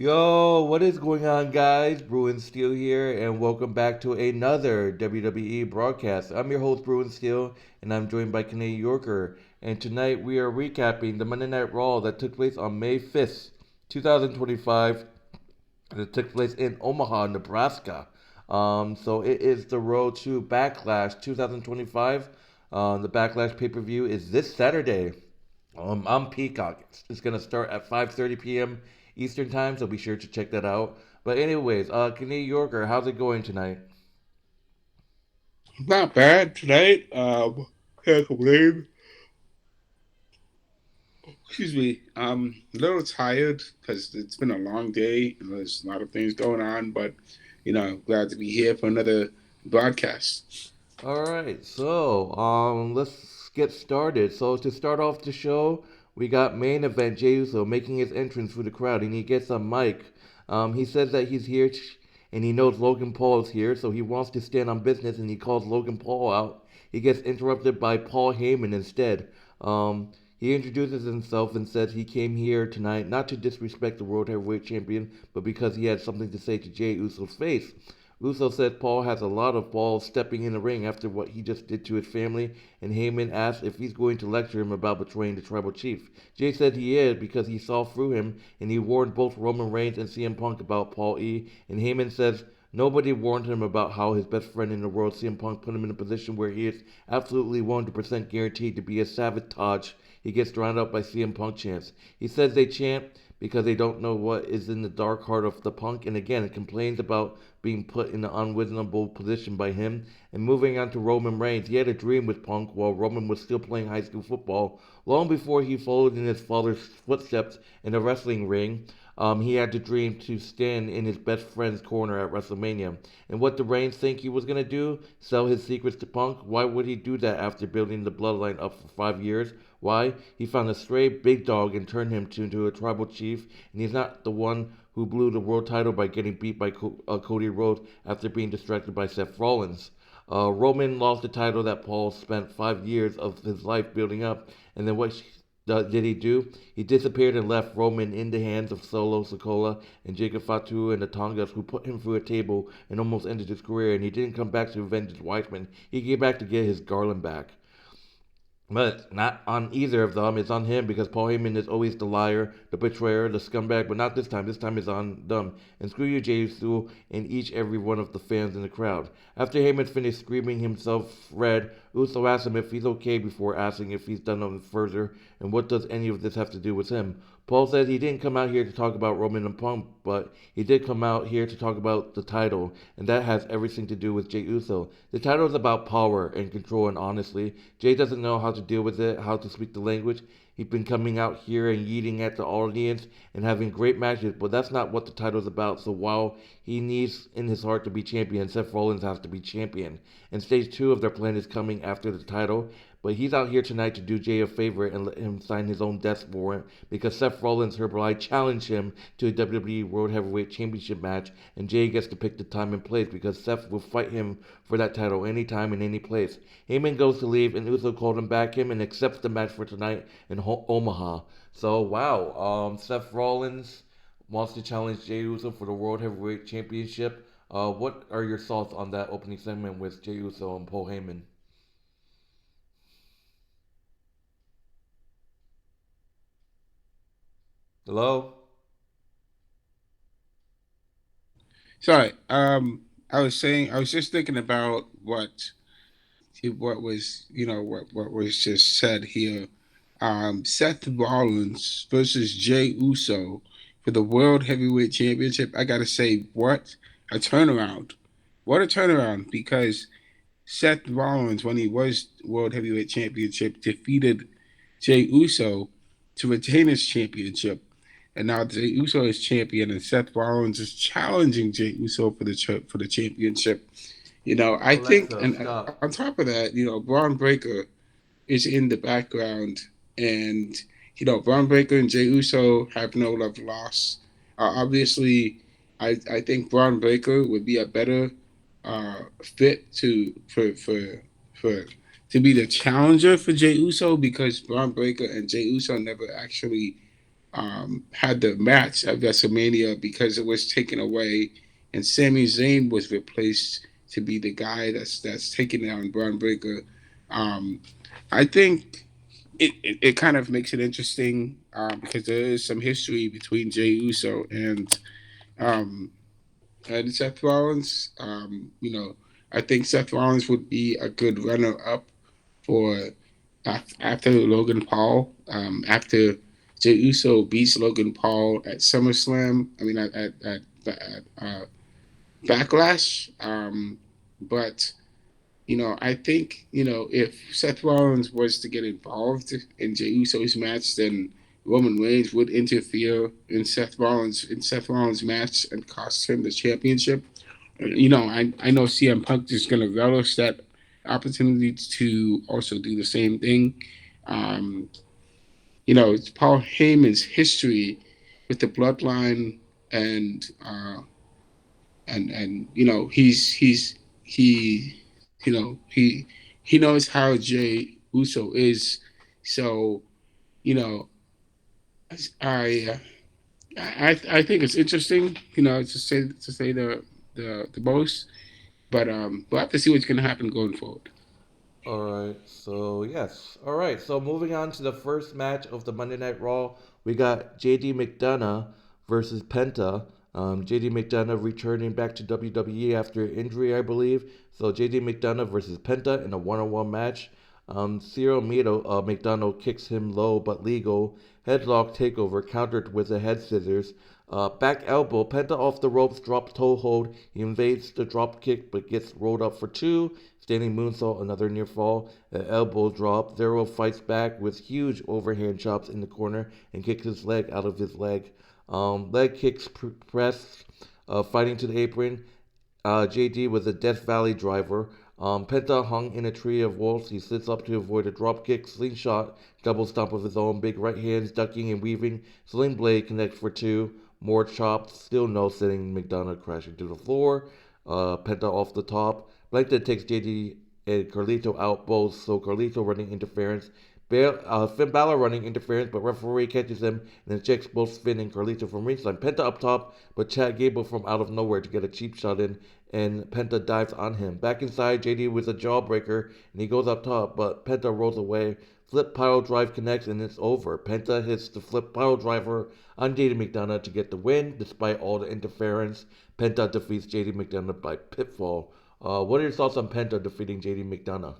Yo, what is going on, guys? Bruin Steel here, and welcome back to another WWE broadcast. I'm your host, Bruin Steel, and I'm joined by Canadian Yorker. And tonight we are recapping the Monday Night Raw that took place on May 5th, 2025, and it took place in Omaha, Nebraska. So it is the road to Backlash 2025. The Backlash pay per view is this Saturday. On Peacock. It's gonna start at 5:30 p.m. Eastern time, so be sure to check that out. But anyways, Canadian Yorker, how's it going tonight? Not bad tonight. Can't complain. Excuse me. A little tired because it's been a long day and there's a lot of things going on. But glad to be here for another broadcast. All right, so let's get started. So to start off the show, we got main event Jey Uso making his entrance through the crowd, and he gets a mic. He says that he's here, and he knows Logan Paul is here, so he wants to stand on business, and he calls Logan Paul out. He gets interrupted by Paul Heyman instead. He introduces himself and says he came here tonight not to disrespect the World Heavyweight Champion, but because he had something to say to Jey Uso's face. Russo said Paul has a lot of balls stepping in the ring after what he just did to his family, and Heyman asked if he's going to lecture him about betraying the tribal chief. Jay said he is because he saw through him, and he warned both Roman Reigns and CM Punk about Paul E. And Heyman says nobody warned him about how his best friend in the world, CM Punk, put him in a position where he is absolutely 100% guaranteed to be a sabotage. He gets drowned out by CM Punk chants. He says they chant because they don't know what is in the dark heart of the Punk, and again complains about being put in an unwinnable position by him. And moving on to Roman Reigns, he had a dream with Punk while Roman was still playing high school football, long before he followed in his father's footsteps in a wrestling ring. He had the dream to stand in his best friend's corner at WrestleMania. And what did Reigns think he was going to do? Sell his secrets to Punk? Why would he do that after building the bloodline up for 5 years? Why? He found a stray big dog and turned him into a tribal chief, and he's not the one who blew the world title by getting beat by Cody Rhodes after being distracted by Seth Rollins. Roman lost the title that Paul spent 5 years of his life building up, and then what did he do? He disappeared and left Roman in the hands of Solo Sikoa and Jacob Fatu and the Tongas, who put him through a table and almost ended his career. And he didn't come back to avenge his Weissman. He came back to get his Garland back. But not on either of them. It's on him because Paul Heyman is always the liar, the betrayer, the scumbag. But not this time. This time it's on them. And screw you, Jey Uso, and each every one of the fans in the crowd. After Heyman finished screaming himself red, Uso asked him if he's okay before asking if he's done nothing further. And what does any of this have to do with him? Paul says he didn't come out here to talk about Roman and Punk, but he did come out here to talk about the title, and that has everything to do with Jey Uso. The title is about power and control, and honestly, Jey doesn't know how to deal with it, how to speak the language. He's been coming out here and yeeting at the audience and having great matches, but that's not what the title is about. So while he needs in his heart to be champion, Seth Rollins has to be champion. And stage 2 of their plan is coming after the title, but he's out here tonight to do Jey a favor and let him sign his own death warrant because Seth Rollins hereby challenged him to a WWE World Heavyweight Championship match, and Jey gets to pick the time and place because Seth will fight him for that title anytime and any place. Heyman goes to leave, and Uso calls him back and accepts the match for tonight in Omaha. So wow, Seth Rollins wants to challenge Jey Uso for the World Heavyweight Championship. What are your thoughts on that opening segment with Jey Uso and Paul Heyman? Hello? Sorry. I was saying I was just thinking about what was what was just said here. Seth Rollins versus Jey Uso for the World Heavyweight Championship. I gotta say, what a turnaround! What a turnaround! Because Seth Rollins, when he was World Heavyweight Championship, defeated Jey Uso to retain his championship. And now Jey Uso is champion, and Seth Rollins is challenging Jey Uso for the championship. I think, Alexa, and stop. on top of that, Braun Breaker is in the background, and Braun Breaker and Jey Uso have no love lost. Obviously, I think Braun Breaker would be a better fit for to be the challenger for Jey Uso because Braun Breaker and Jey Uso never actually had the match at WrestleMania because it was taken away, and Sami Zayn was replaced to be the guy that's taking down Braun Breaker. Um, I think it kind of makes it interesting because there is some history between Jey Uso um, and Seth Rollins. I think Seth Rollins would be a good runner up for after Logan Paul. After Jey Uso beats Logan Paul at SummerSlam, I mean at Backlash. But I think if Seth Rollins was to get involved in Jey Uso's match, then Roman Reigns would interfere in Seth Rollins' match and cost him the championship. I know CM Punk is going to relish that opportunity to also do the same thing. Um, it's Paul Heyman's history with the bloodline, and he he knows how Jey Uso is. So you know I I think it's interesting, to say the most, but we'll have to see what's going to happen going forward. Alright, so yes. Alright, so moving on to the first match of the Monday Night Raw, we got JD McDonagh versus Penta. JD McDonagh returning back to WWE after injury, I believe. So JD McDonagh versus Penta in a one-on-one match. Cyril McDonagh kicks him low but legal. Headlock takeover countered with a head scissors. Back elbow, Penta off the ropes, drop toe hold. He invades the drop kick but gets rolled up for two. Standing moonsault, another near fall. An elbow drop. Zero fights back with huge overhand chops in the corner and kicks his leg out of his leg. Leg kicks press, fighting to the apron. JD with a Death Valley driver. Penta hung in a tree of wolves. He sits up to avoid a dropkick, slingshot, double stomp of his own, big right hands, ducking and weaving. Sling blade connects for two. More chops, still no sitting. McDonagh crashing to the floor. Penta off the top. Blankton takes JD and Carlito out both, so Carlito running interference. Finn Balor running interference, but referee catches him and ejects both Finn and Carlito from ringside. Penta up top, but Chad Gable from out of nowhere to get a cheap shot in, and Penta dives on him. Back inside, JD with a jawbreaker, and he goes up top, but Penta rolls away. Flip pile drive connects, and it's over. Penta hits the flip pile driver on JD McDonagh to get the win, despite all the interference. Penta defeats JD McDonagh by pitfall. What are your thoughts on Penta defeating JD McDonagh?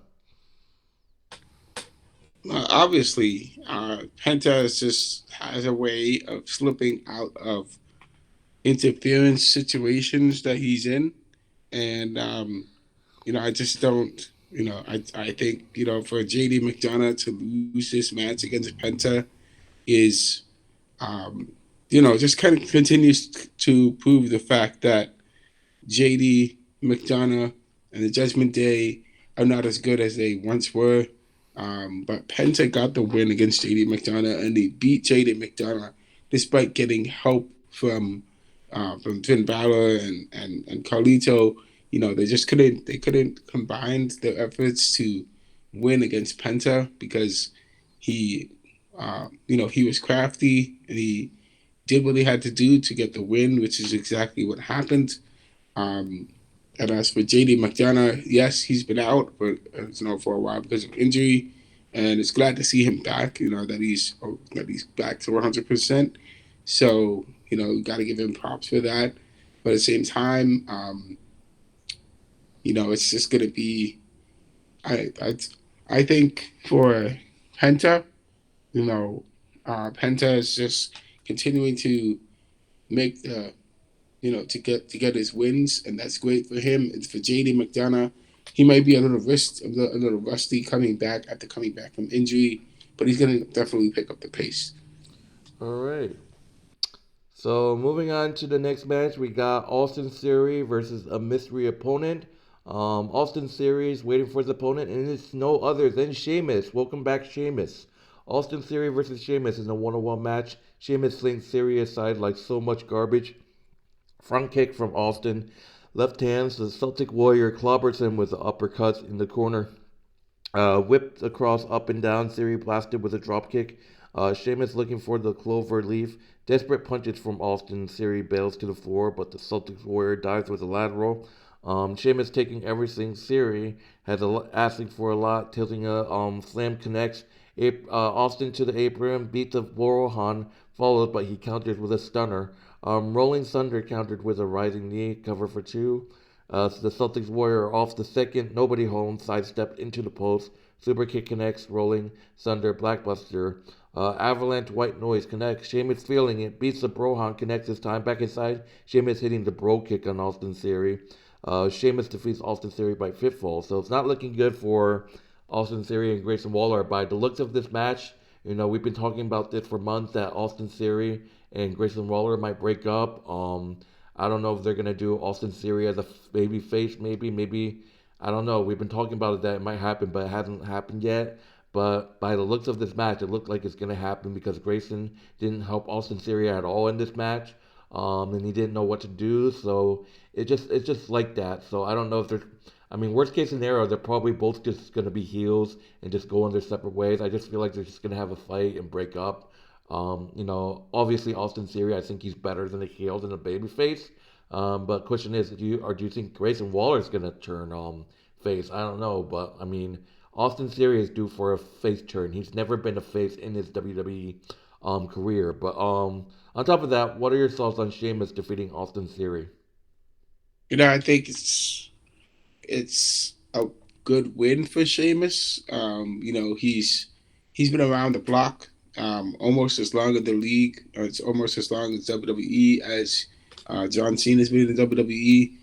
Obviously, Penta just has a way of slipping out of interference situations that he's in, and I just don't. I think for JD McDonagh to lose this match against Penta is just kind of continues to prove the fact that JD McDonagh and the Judgment Day are not as good as they once were. But Penta got the win against JD McDonagh, and they beat JD McDonagh despite getting help from Finn Balor and Carlito. They just couldn't combine their efforts to win against Penta because he he was crafty and he did what he had to do to get the win, which is exactly what happened. Um, and as for JD McDonagh, yes, he's been out for a while because of injury, and it's glad to see him back. That he's back to 100%. So got to give him props for that. But at the same time, it's just gonna be. I think for Penta, Penta is just continuing to make to get his wins, and that's great for him. It's for JD McDonagh. He might be a little rusty coming back from injury, but he's gonna definitely pick up the pace. Alright. So moving on to the next match, we got Austin Theory versus a mystery opponent. Austin Theory is waiting for his opponent, and it's no other than Sheamus. Welcome back, Sheamus. Austin Theory versus Sheamus in a one-on-one match. Sheamus slings Theory aside like so much garbage. Front kick from Austin. Left hands, the Celtic Warrior clobbers him with the uppercuts in the corner. Whipped across up and down. Theory blasted with a drop kick. Sheamus looking for the clover leaf. Desperate punches from Austin. Theory bails to the floor, but the Celtics Warrior dives with a lateral. Sheamus taking everything. Theory asking for a lot, tilting a slam connects. Austin to the apron, beats the Borohan, followed, but he counters with a stunner. Rolling Thunder countered with a rising knee, cover for two. The Celtics Warrior off the second, nobody home, sidestepped into the post. Super kick connects, rolling Thunder, Blackbuster. Avalanche White Noise connects. Sheamus feeling it, beats the Brohan, connects his time back inside. Sheamus hitting the bro kick on Austin Theory. Sheamus defeats Austin Theory by fitfall, so it's not looking good for Austin Theory and Grayson Waller. By the looks of this match, we've been talking about this for months that Austin Theory and Grayson Waller might break up. I don't know if they're gonna do Austin Theory as a baby face, maybe. I don't know. We've been talking about it that it might happen, but it hasn't happened yet. But by the looks of this match, it looked like it's gonna happen because Grayson didn't help Austin Theory at all in this match, and he didn't know what to do. So it's just like that. So I don't know if there's. I mean, worst case scenario, they're probably both just gonna be heels and just go on their separate ways. I just feel like they're just gonna have a fight and break up. Obviously Austin Theory, I think he's better than a heel than a babyface. But question is, do you think Grayson Waller is gonna turn face? I don't know, but I mean, Austin Theory is due for a face turn. He's never been a face in his WWE career. But on top of that, what are your thoughts on Sheamus defeating Austin Theory? I think it's a good win for Sheamus. He's been around the block almost as long as the league. It's almost as long as WWE as John Cena's been in the WWE.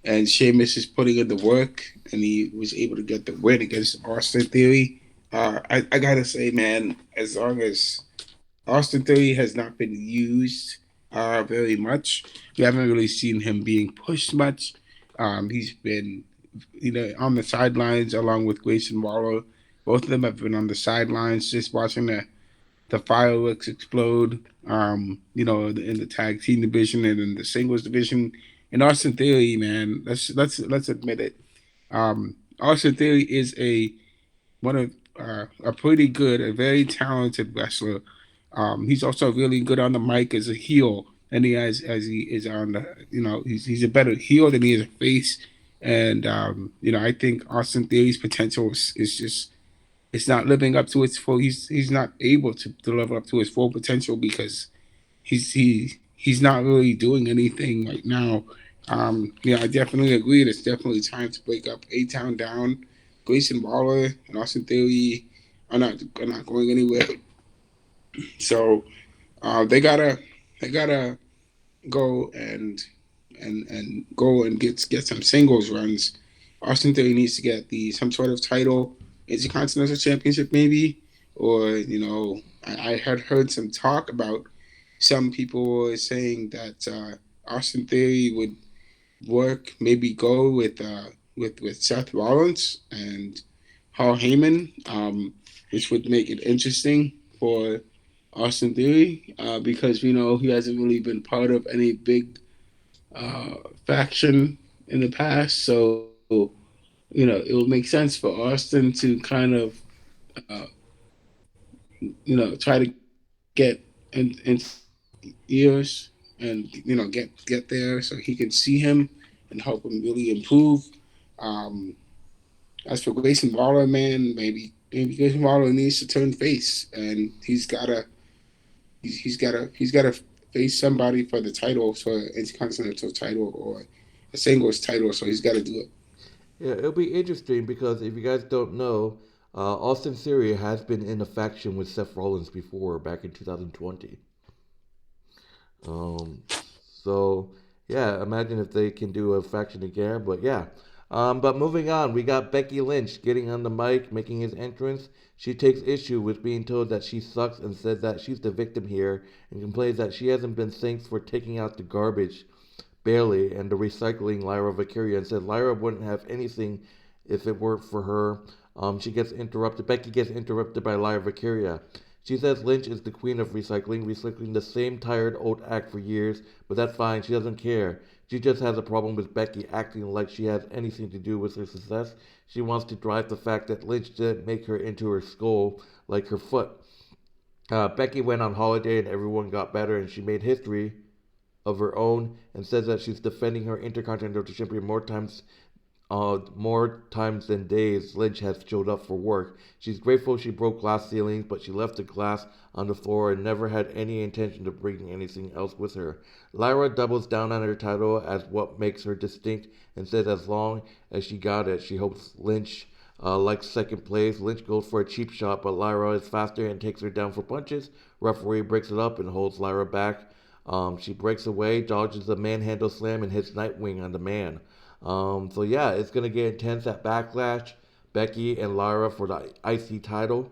And Sheamus is putting in the work, and he was able to get the win against Austin Theory. I gotta say, man, as long as Austin Theory has not been used very much, we haven't really seen him being pushed much. He's been, on the sidelines along with Grayson Waller. Both of them have been on the sidelines, just watching the fireworks explode. In the tag team division and in the singles division. And Austin Theory, man, let's admit it. Austin Theory is a pretty good, a very talented wrestler. He's also really good on the mic as a heel, and he has as he is on the he's a better heel than he is a face. And I think Austin Theory's potential is just it's not living up to its full. He's not able to live up to his full potential because he's not really doing anything right now. I definitely agree. It's definitely time to break up A Town down. Grayson Waller and Austin Theory are not going anywhere. So they gotta go and go and get some singles runs. Austin Theory needs to get some sort of title, Intercontinental Championship maybe, or I had heard some talk about some people were saying that Austin Theory would work, maybe go with Seth Rollins and Paul Heyman, which would make it interesting for Austin Theory because he hasn't really been part of any big faction in the past. So it would make sense for Austin to kind of uh, try to get into ears and get there so he can see him and help him really improve. Um, as for Grayson Waller, man, maybe Grayson Waller needs to turn face, and he's gotta face somebody for the title, for an intercontinental title or a singles title. So he's got to do it. Yeah, it'll be interesting because if you guys don't know, Austin Theory has been in a faction with Seth Rollins before, back in 2020. Um, so yeah, imagine if they can do a faction again. But yeah, but moving on, we got Becky Lynch getting on the mic, making his entrance. She takes issue with being told that she sucks and says that she's the victim here, and complains that she hasn't been thanked for taking out the garbage Bailey and the recycling Lyra Valkyria, and said Lyra wouldn't have anything if it weren't for her. She gets interrupted. Becky gets interrupted by Lyra Valkyria. She says Lynch is the queen of recycling the same tired old act for years, but that's fine. She doesn't care. She just has a problem with Becky acting like she has anything to do with her success. She wants to drive the fact that Lynch didn't make her into her skull like her foot. Becky went on holiday and everyone got better, and she made history of her own and says that she's defending her Intercontinental Champion more times than days Lynch has showed up for work. She's grateful she broke glass ceilings, but she left the glass on the floor and never had any intention of bringing anything else with her. Lyra doubles down on her title as what makes her distinct and says as long as she got it, she hopes Lynch likes second place. Lynch goes for a cheap shot, but Lyra is faster and takes her down for punches. Referee breaks it up and holds Lyra back. She breaks away, dodges a manhandle slam, and hits Nightwing on the man. So yeah, it's gonna get intense at Backlash. Becky and Lyra for the IC title.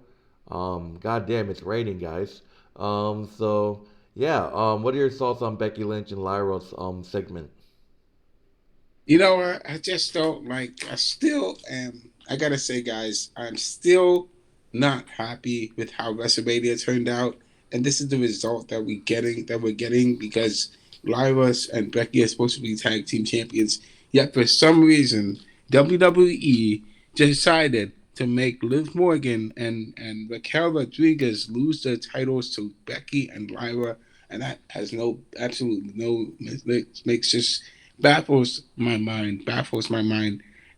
God damn, it's raining, guys. So yeah, what are your thoughts on Becky Lynch and Lyra's segment? You know what? I just don't like. I still am. I gotta say, guys, I'm still not happy with how WrestleMania turned out, and this is the result that we're getting because Lyra and Becky are supposed to be tag team champions. Yet for some reason, WWE decided to make Liv Morgan and Raquel Rodriguez lose their titles to Becky and Lyra, and that has no absolutely no makes just baffles my mind.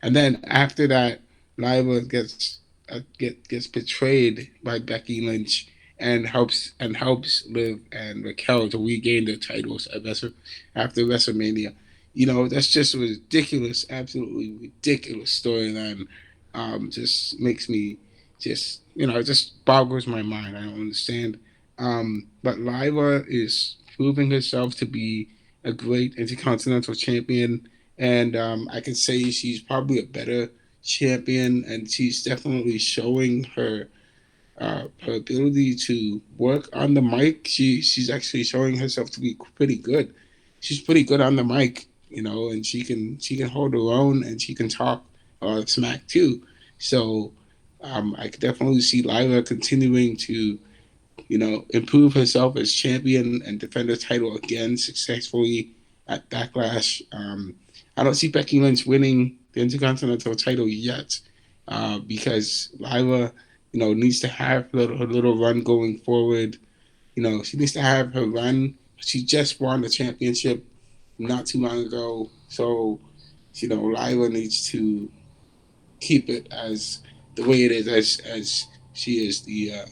And then after that, Lyra gets betrayed by Becky Lynch and helps Liv and Raquel to regain their titles after WrestleMania. That's just a ridiculous, absolutely ridiculous storyline. Just makes me it just boggles my mind. I don't understand. But Lyra is proving herself to be a great intercontinental champion, and I can say she's probably a better champion, and she's definitely showing her ability to work on the mic. She's actually showing herself to be pretty good. She's pretty good on the mic, and she can hold her own and she can talk smack too. So I could definitely see Lyra continuing to improve herself as champion and defend her title again successfully at Backlash. I don't see Becky Lynch winning the Intercontinental title yet because Lyra, needs to have her little run going forward. She needs to have her run. She just won the championship not too long ago, so Lyra needs to keep it as the way it is, as she is the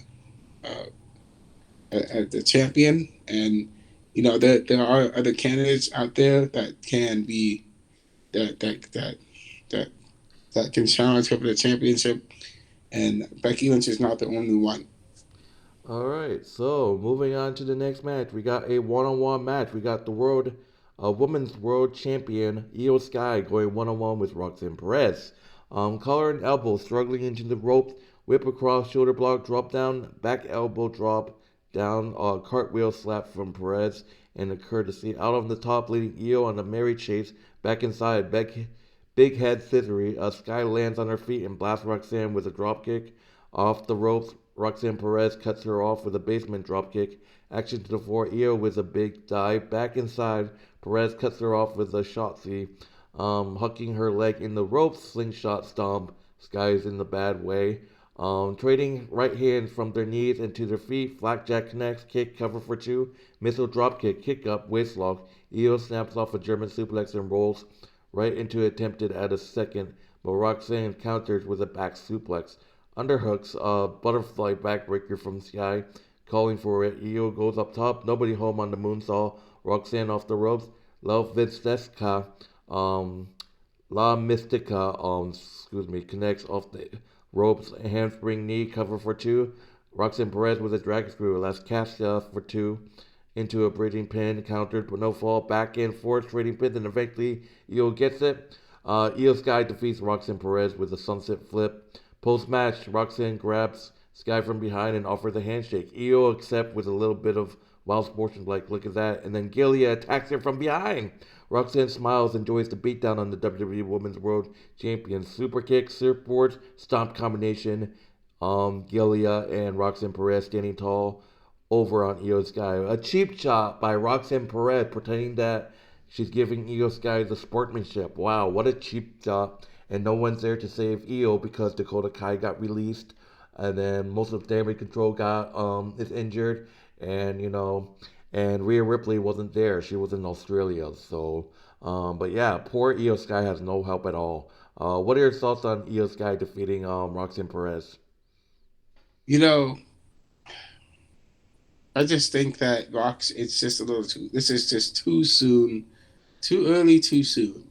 champion, and there are other candidates out there that can be that that can challenge her for the championship, and Becky Lynch is not the only one. All right, so moving on to the next match, we got a one-on-one match. We got the women's world champion Iyo Sky going one-on-one with Roxanne Perez. Collar and elbow struggling into the ropes, whip across, shoulder block, drop down, back elbow drop down, cartwheel slap from Perez, and a courtesy out on the top, leading Iyo on a merry chase back inside. Big head scissory. Sky lands on her feet and blasts Roxanne with a drop kick off the ropes. Roxanne Perez cuts her off with a basement dropkick. Action to the floor. Iyo with a big dive. Back inside. Perez cuts her off with a shotzi. Hucking her leg in the ropes. Slingshot stomp. Sky is in the bad way. Trading right hands from their knees into their feet. Blackjack connects. Kick cover for two. Missile dropkick. Kick up. Waist lock. Iyo snaps off a German suplex and rolls right into attempted at a second. But Roxanne counters with a back suplex. Underhooks, butterfly backbreaker from Sky, calling for it. Iyo goes up top, nobody home on the moonsault. Roxanne off the ropes. La Visteska, La Mystica, connects off the ropes. Handspring knee cover for two. Roxanne Perez with a drag screw. Las Casca for two. Into a bridging pin, countered but no fall. Back and forth, trading pins, and eventually Iyo gets it. Iyo Sky defeats Roxanne Perez with a sunset flip. Post match, Roxanne grabs Sky from behind and offers a handshake. Iyo accepts with a little bit of wild sportsman like, look at that. And then Gilia attacks her from behind. Roxanne smiles, enjoys the beatdown on the WWE Women's World Champion. Super kick, surfboard, stomp combination. Gilia and Roxanne Perez standing tall over on Iyo Sky. A cheap shot by Roxanne Perez pretending that she's giving Iyo Sky the sportsmanship. Wow, what a cheap shot. And no one's there to save Iyo because Dakota Kai got released. and then most of the damage control got is injured, and and Rhea Ripley wasn't there. She was in Australia. So, but yeah, poor Iyo Sky has no help at all. What are your thoughts on Iyo Sky defeating Roxanne Perez? You know, I just think that Rox, it's just a little too. This is just too soon, too early, too soon.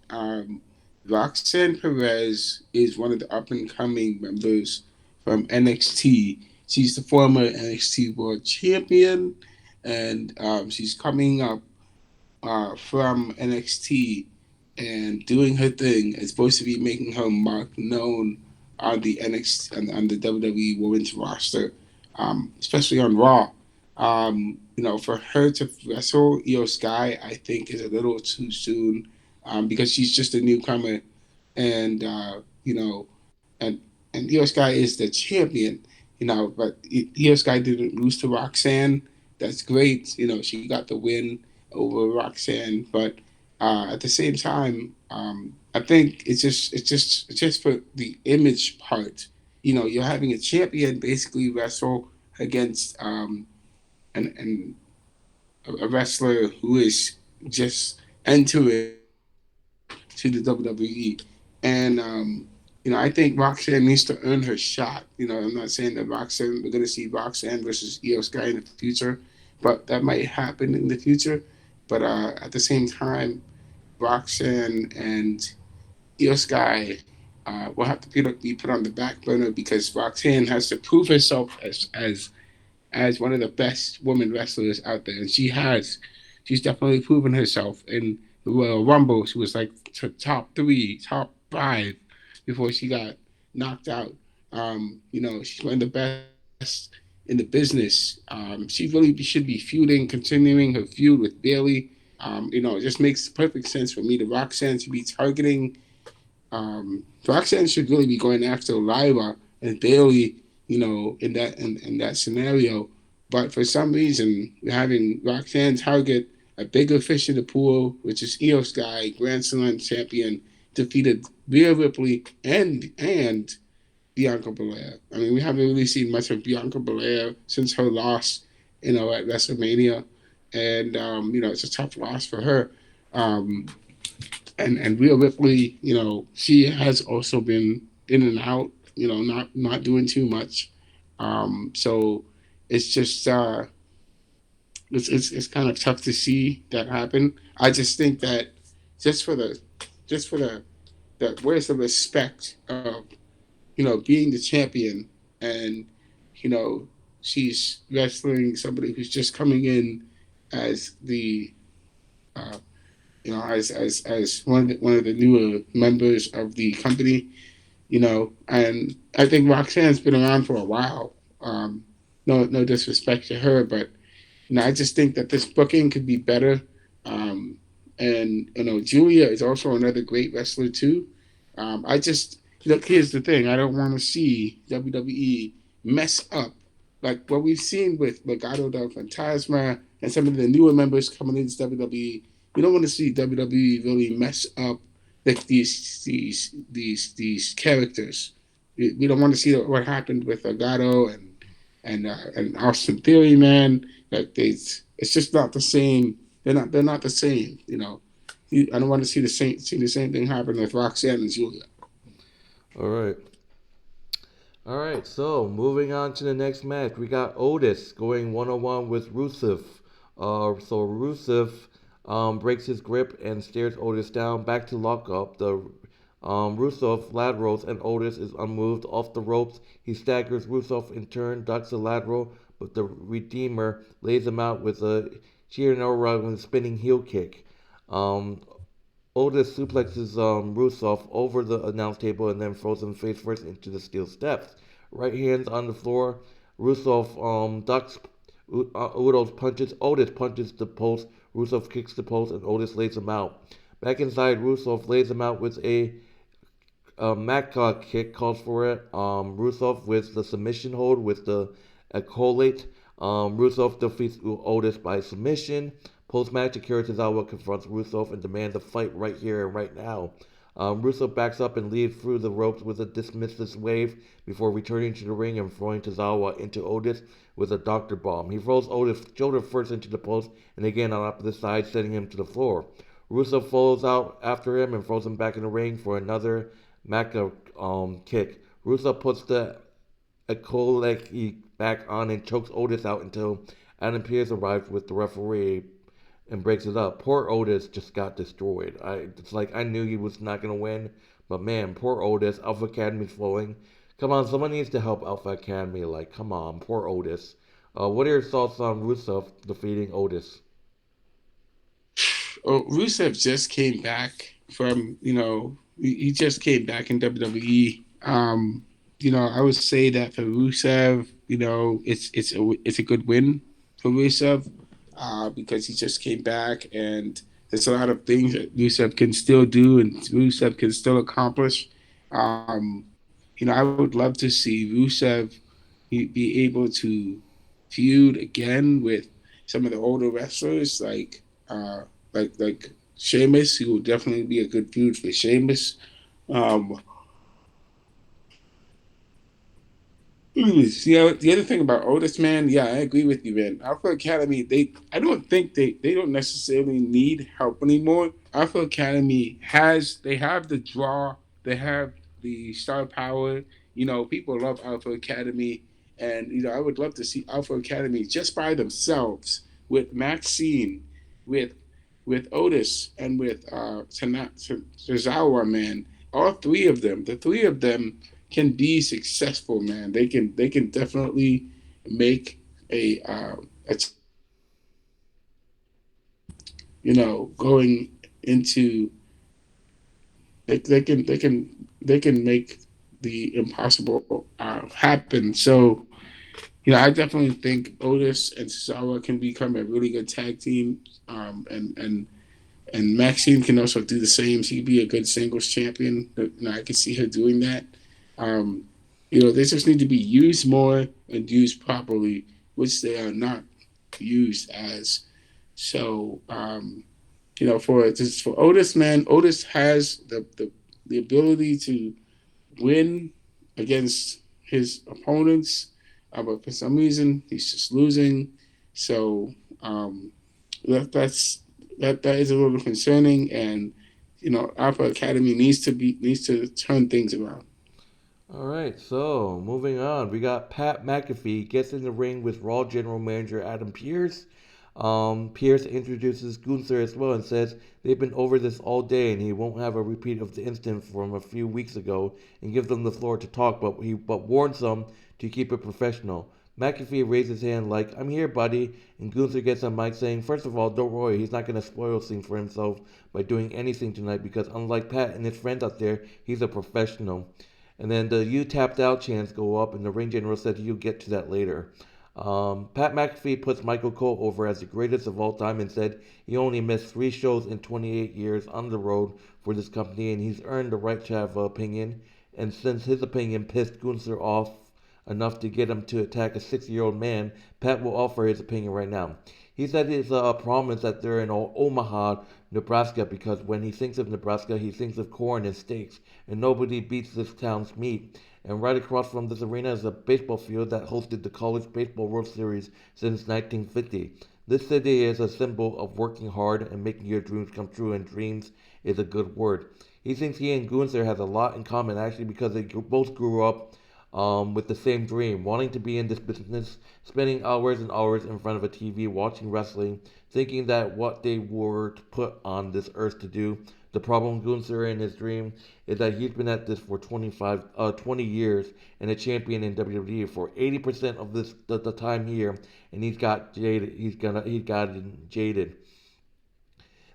Roxanne Perez is one of the up and coming members from NXT. She's the former NXT World Champion, and she's coming up from NXT and doing her thing is supposed to be making her mark known on the NXT on the WWE Women's roster, especially on Raw. For her to wrestle Iyo Sky, I think is a little too soon because she's just a newcomer, and and Iyo Sky is the champion. But Iyo Sky didn't lose to Roxanne. That's great. She got the win over Roxanne. But at the same time, I think it's just for the image part. You're having a champion basically wrestle against an a wrestler who is just entering to the WWE, and I think Roxanne needs to earn her shot. I'm not saying that Roxanne we're going to see Roxanne versus Iyo Sky in the future, but that might happen in the future. But at the same time, Roxanne and Iyo Sky will have to be put on the back burner because Roxanne has to prove herself as one of the best women wrestlers out there, and she has. She's definitely proven herself in the Royal Rumble. She was like top three, top five before she got knocked out. She's one of the best in the business. She really should be feuding, continuing her feud with Bailey. It just makes perfect sense for me to Roxanne to be targeting Roxanne should really be going after Lyra and Bailey, in that scenario. But for some reason, we're having Roxanne target a bigger fish in the pool, which is Iyo Sky, Grand Slam champion, defeated Rhea Ripley and Bianca Belair. I mean, we haven't really seen much of Bianca Belair since her loss, at WrestleMania, and it's a tough loss for her. Um, and Rhea Ripley, she has also been in and out, not doing too much. So it's just it's kind of tough to see that happen. I just think that just for the just for the where's the respect of being the champion and you know she's wrestling somebody who's just coming in as the uh, as one of the newer members of the company, and I think Roxanne's been around for a while. No disrespect to her, but I just think that this booking could be better. Um, and Julia is also another great wrestler too. I just look. Here's the thing: I don't want to see WWE mess up like what we've seen with Legado del Fantasma and some of the newer members coming into WWE. We don't want to see WWE really mess up like these characters. We don't want to see what happened with Legado and Austin Theory, man. Like it's just not the same. They're not the same. I don't want to see the same thing happen with Roxanne and Julia. All right. All right, so moving on to the next match, we got Otis going one-on-one with Rusev. So Rusev breaks his grip and stares Otis down. Back to lock up. The Rusev laterals and Otis is unmoved off the ropes. He staggers Rusev in turn, ducks a lateral, but the Redeemer lays him out with a Chirinora and spinning heel kick. Um, Otis suplexes Rusev over the announce table and then throws him face first into the steel steps. Right hands on the floor. Rusev ducks Udo's punches. Otis punches the post. Rusev kicks the post and Otis lays him out. Back inside, Rusev lays him out with a Mac kick, calls for it. Rusev with the submission hold with the accolade. Rusev defeats Otis by submission. Post match, Akira Tozawa confronts Rusev and demands a fight right here and right now. Russo backs up and leads through the ropes with a dismissive wave before returning to the ring and throwing Tozawa into Otis with a doctor bomb. He throws Otis shoulder first into the post and again on opposite side, sending him to the floor. Russo follows out after him and throws him back in the ring for another Maka kick. Russo puts the Akoleki back on and chokes Otis out until Adam Pearce arrives with the referee and breaks it up. Poor Otis just got destroyed. It's like I knew he was not gonna win, but man, poor Otis. Alpha Academy's flowing. Come on, someone needs to help Alpha Academy. Like, come on, poor Otis. What are your thoughts on Rusev defeating Otis? Oh, Rusev just came back from, he just came back in WWE. I would say that for Rusev, it's a good win for Rusev, because he just came back, and there's a lot of things that Rusev can still do and Rusev can still accomplish. Um, I would love to see Rusev be able to feud again with some of the older wrestlers, like Sheamus. He would definitely be a good feud for Sheamus. Um, the other thing about Otis, man, yeah, I agree with you, man. Alpha Academy, I don't think they don't necessarily need help anymore. Alpha Academy they have the draw, they have the star power. People love Alpha Academy, and I would love to see Alpha Academy just by themselves with Maxine, with Otis, and with Tozawa, man. All three of them, the three of them can be successful, man. They can definitely make a going into they can make the impossible happen. So I definitely think Otis and Sawa can become a really good tag team, and Maxine can also do the same. She could be a good singles champion. I can see her doing that. Um, they just need to be used more and used properly, which they are not used as. So, for Otis, man, Otis has the ability to win against his opponents, but for some reason he's just losing. So that's that is a little concerning, and Alpha Academy needs to turn things around. All right, so moving on, we got Pat McAfee gets in the ring with Raw General Manager Adam Pearce. Pearce introduces Gunther as well and says they've been over this all day and he won't have a repeat of the incident from a few weeks ago and gives them the floor to talk, but warns them to keep it professional. McAfee raises his hand like, I'm here, buddy, and Gunther gets on mic saying, first of all, don't worry, he's not going to spoil things for himself by doing anything tonight because unlike Pat and his friends out there, he's a professional. And then the "you tapped out" chants go up, and the ring general said you'll get to that later. Pat McAfee puts Michael Cole over as the greatest of all time and said he only missed 3 shows in 28 years on the road for this company, and he's earned the right to have an opinion. And since his opinion pissed Gunther off enough to get him to attack a 60-year-old man, Pat will offer his opinion right now. He said it's a promise that they're in Omaha, Nebraska, because when he thinks of Nebraska, he thinks of corn and steaks, and nobody beats this town's meat. And right across from this arena is a baseball field that hosted the College Baseball World Series since 1950. This city is a symbol of working hard and making your dreams come true, and dreams is a good word. He thinks he and Gunther has a lot in common, actually, because they both grew up with the same dream, wanting to be in this business, spending hours and hours in front of a TV watching wrestling, thinking that what they were put on this earth to do. The problem Gunther in his dream is that he's been at this for 20 years and a champion in WWE for 80% of the time here, and he's got jaded. He's gotten jaded.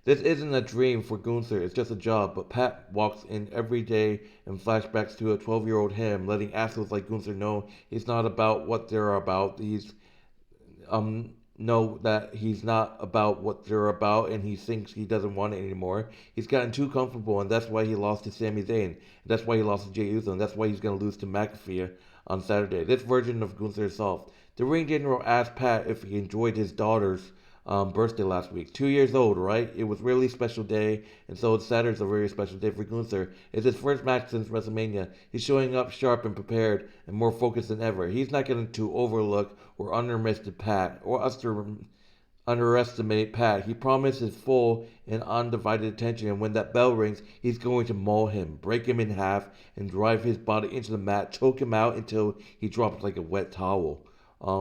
This isn't a dream for Gunther, it's just a job, but Pat walks in every day and flashbacks to a 12-year-old him, letting assholes like Gunther know he's not about what they're about. He's know that he's not about what they're about and he thinks he doesn't want it anymore. He's gotten too comfortable and that's why he lost to Sami Zayn. That's why he lost to Jey Uso and that's why he's gonna lose to McAfee on Saturday. This version of Gunther is soft. The ring general asked Pat if he enjoyed his daughter's birthday last week. 2 years old, right? It was really special day, and so Saturday's a very special day for Gunther. It's his first match since WrestleMania. He's showing up sharp and prepared and more focused than ever. He's not going to overlook or underestimate Pat or underestimate Pat. He promises full and undivided attention, and when that bell rings, he's going to maul him, break him in half, and drive his body into the mat, choke him out until he drops like a wet towel.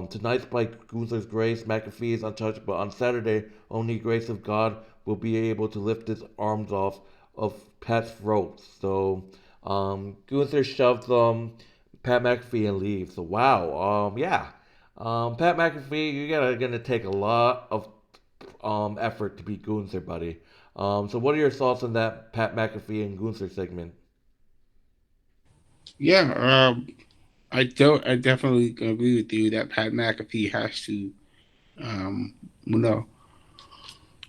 Tonight's by Gunther's grace, McAfee is untouched, but on Saturday, only grace of God will be able to lift his arms off of Pat's throat. So, Gunther shoves Pat McAfee and leaves. So, wow, yeah. Pat McAfee, gonna take a lot of effort to beat Gunther, buddy. So what are your thoughts on that Pat McAfee and Gunther segment? Yeah, I don't. I definitely agree with you that Pat McAfee has to, you know,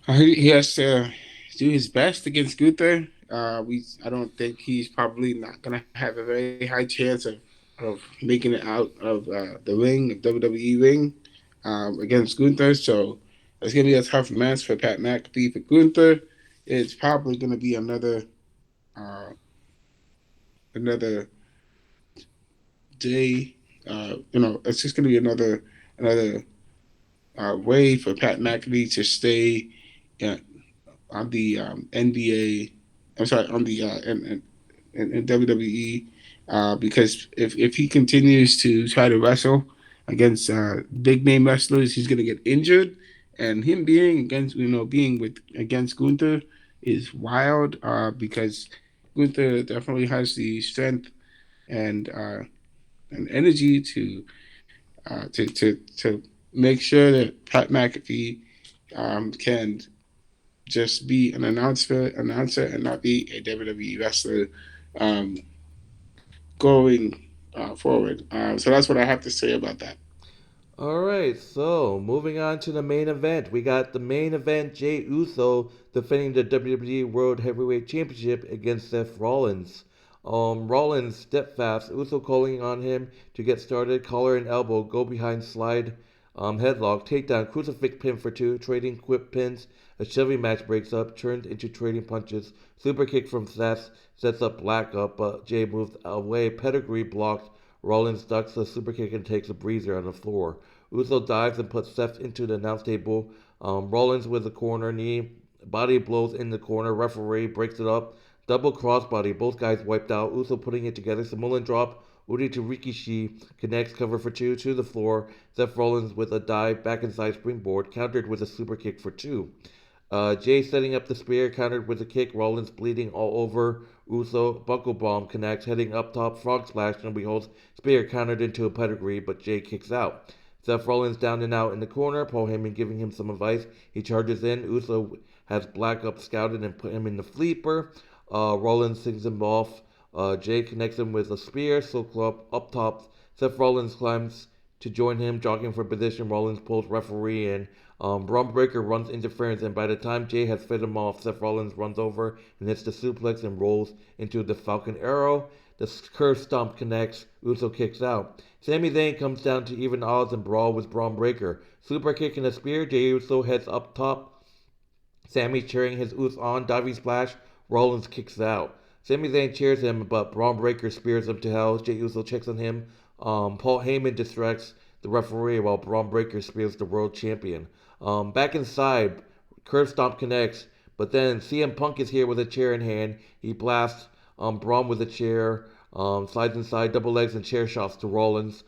he has to do his best against Gunther. I don't think he's probably not gonna have a very high chance of making it out of the ring, of WWE ring, against Gunther. So it's gonna be a tough match for Pat McAfee. For Gunther, it's probably gonna be uh, another day. It's just gonna be another way for Pat McAfee to stay uh, on the NBA. I'm sorry, on the in WWE, because if he continues to try to wrestle against big name wrestlers, he's gonna get injured. And him being against being with against Gunther is wild, because Gunther definitely has the strength and energy to make sure that Pat McAfee can just be an announcer and not be a WWE wrestler, um, going forward. So that's what I have to say about that. Alright, so moving on to the main event. We got the main event Jay Uso defending the WWE World Heavyweight Championship against Seth Rollins. Rollins steadfast, Uso calling on him to get started, collar and elbow, go behind slide, headlock, takedown, crucifix pin for two, trading quick pins. A Chevy match breaks up, turned into trading punches. Super kick from Seth sets up Black up, but Jay moves away. Pedigree blocked. Rollins ducks the super kick and takes a breezer on the floor. Uso dives and puts Seth into the announce table. Rollins with a corner knee. Body blows in the corner. Referee breaks it up. Double crossbody. Both guys wiped out. Uso putting it together. Samoan drop. Uri to Rikishi connects cover for two to the floor. Seth Rollins with a dive back inside springboard. Countered with a super kick for two. Jay setting up the spear, countered with a kick. Rollins bleeding all over. Uso buckle bomb connects, heading up top. Frog splash. Nobody holds spear countered into a pedigree, but Jay kicks out. Seth Rollins down and out in the corner. Paul Heyman giving him some advice. He charges in. Uso has Black up scouted and put him in the sleeper. Rollins sings him off. Jay connects him with a spear. So club up top. Seth Rollins climbs to join him, jogging for position. Rollins pulls referee in. Braun Breaker runs interference, and by the time Jay has fed him off, Seth Rollins runs over and hits the suplex and rolls into the Falcon Arrow. The curve stomp connects. Uso kicks out. Sami Zayn comes down to even odds and brawl with Braun Breaker. Super kick and a spear. Jay Uso heads up top. Sami cheering his Uso on. Diving splash. Rollins kicks out. Sami Zayn cheers him, but Braun Breaker spears him to hell. Jay Uso checks on him. Paul Heyman distracts the referee while Braun Breaker spears the world champion. Back inside, curve stomp connects, but then CM Punk is here with a chair in hand. He blasts Braun with a chair, slides inside, double legs and chair shots to Rollins.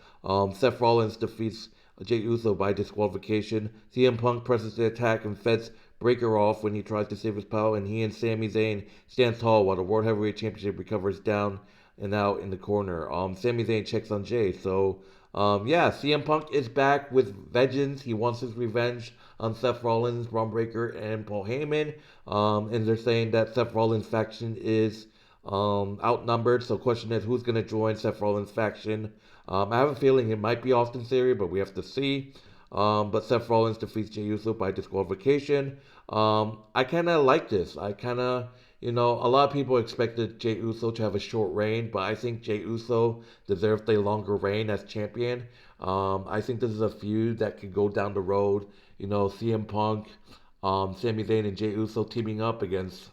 Seth Rollins defeats Jey Uso by disqualification. CM Punk presses the attack and feds Breaker off when he tries to save his pal, and he and Sami Zayn stand tall while the World Heavyweight Championship recovers down and out in the corner. Sami Zayn checks on Jay, so yeah, CM Punk is back with vengeance. He wants his revenge on Seth Rollins, Braun Breaker, and Paul Heyman. And they're saying that Seth Rollins' faction is outnumbered. So, question is, who's going to join Seth Rollins' faction? I have a feeling it might be Austin Theory, but we have to see. But Seth Rollins defeats Jey Uso by disqualification. I kind of like this. I kind of, a lot of people expected Jey Uso to have a short reign, but I think Jey Uso deserves a longer reign as champion. I think this is a feud that could go down the road, CM Punk, Sami Zayn, and Jey Uso teaming up against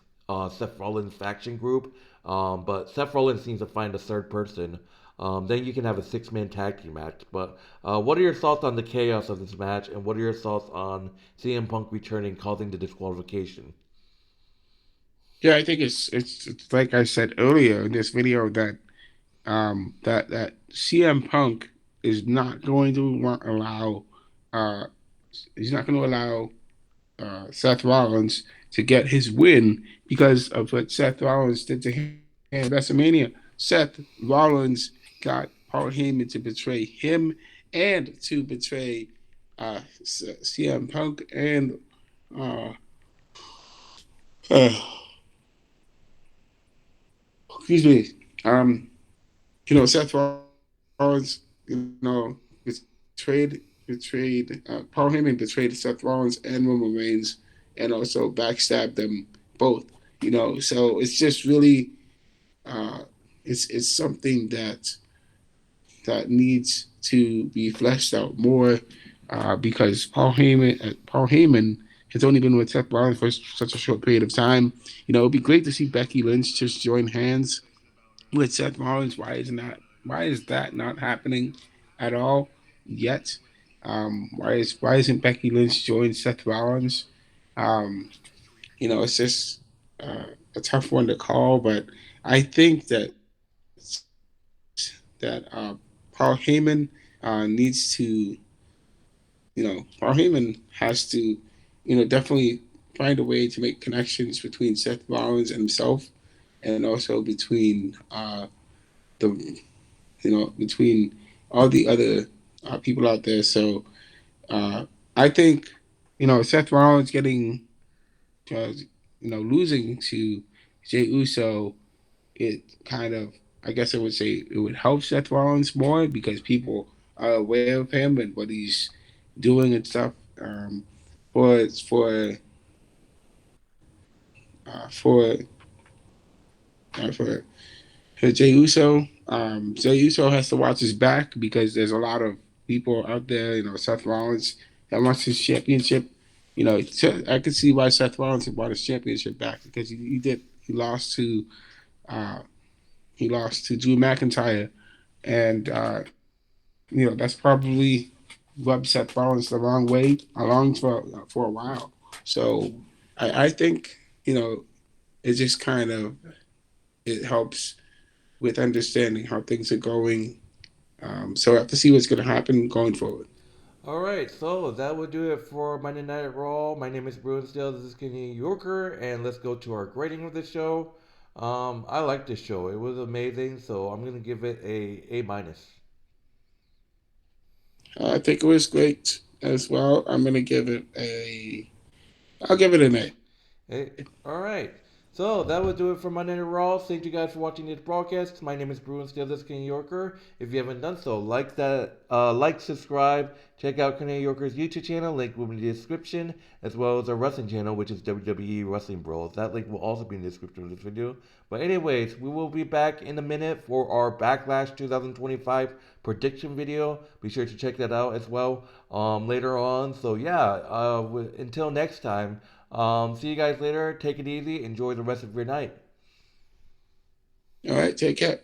Seth Rollins' faction group. But Seth Rollins needs to find a third person. Then you can have a six-man tag team match. But what are your thoughts on the chaos of this match, and what are your thoughts on CM Punk returning, causing the disqualification? Yeah, I think it's like I said earlier in this video that that CM Punk is not going to allow uh he's not going to allow Seth Rollins to get his win because of what Seth Rollins did to him at WrestleMania. Seth Rollins got Paul Heyman to betray him and to betray CM Punk and uh, uh, excuse me. Um, Seth Rollins, betrayed Paul Heyman betrayed Seth Rollins and Roman Reigns, and also backstabbed them both. So it's just really uh, it's something that needs to be fleshed out more because Paul Heyman has only been with Seth Rollins for such a short period of time. It'd be great to see Becky Lynch just join hands with Seth Rollins. Why is that not happening at all yet? Why isn't Becky Lynch joined Seth Rollins? Um, it's just a tough one to call, but I think that Paul Heyman needs to, Paul Heyman has to, definitely find a way to make connections between Seth Rollins and himself, and also the between all the other people out there. So I think Seth Rollins getting losing to Jey Uso, it kind of, I guess I would say, it would help Seth Rollins more because people are aware of him and what he's doing and stuff. For for for for Jey Uso, Jey Uso has to watch his back because there's a lot of people out there, Seth Rollins that wants his championship. I could see why Seth Rollins brought his championship back because he lost to uh, Drew McIntyre, and that's probably rubbed Seth Rollins the wrong way along for a while. So I think it just kind of it helps with understanding how things are going. So I have to see what's going to happen going forward. All right, so that would do it for Monday Night Raw. My name is Bruce Steele. This is Kenny Yorker, and let's go to our grading of the show. I like this show. It was amazing, so I'm gonna give it a minus. I think it was great as well. I'll give it an A. Hey, all right. So that would do it for Monday Night Raw. Thank you guys for watching this broadcast. My name is Bruin Steele, this Canadian Yorker. If you haven't done so, like, subscribe, check out Canadian Yorker's YouTube channel. Link will be in the description, as well as our wrestling channel, which is WWE Wrestling Bros. That link will also be in the description of this video. But anyways, we will be back in a minute for our Backlash 2025 prediction video. Be sure to check that out as well later on. So yeah, until next time. See you guys later. Take it easy. Enjoy the rest of your night. All right, take care.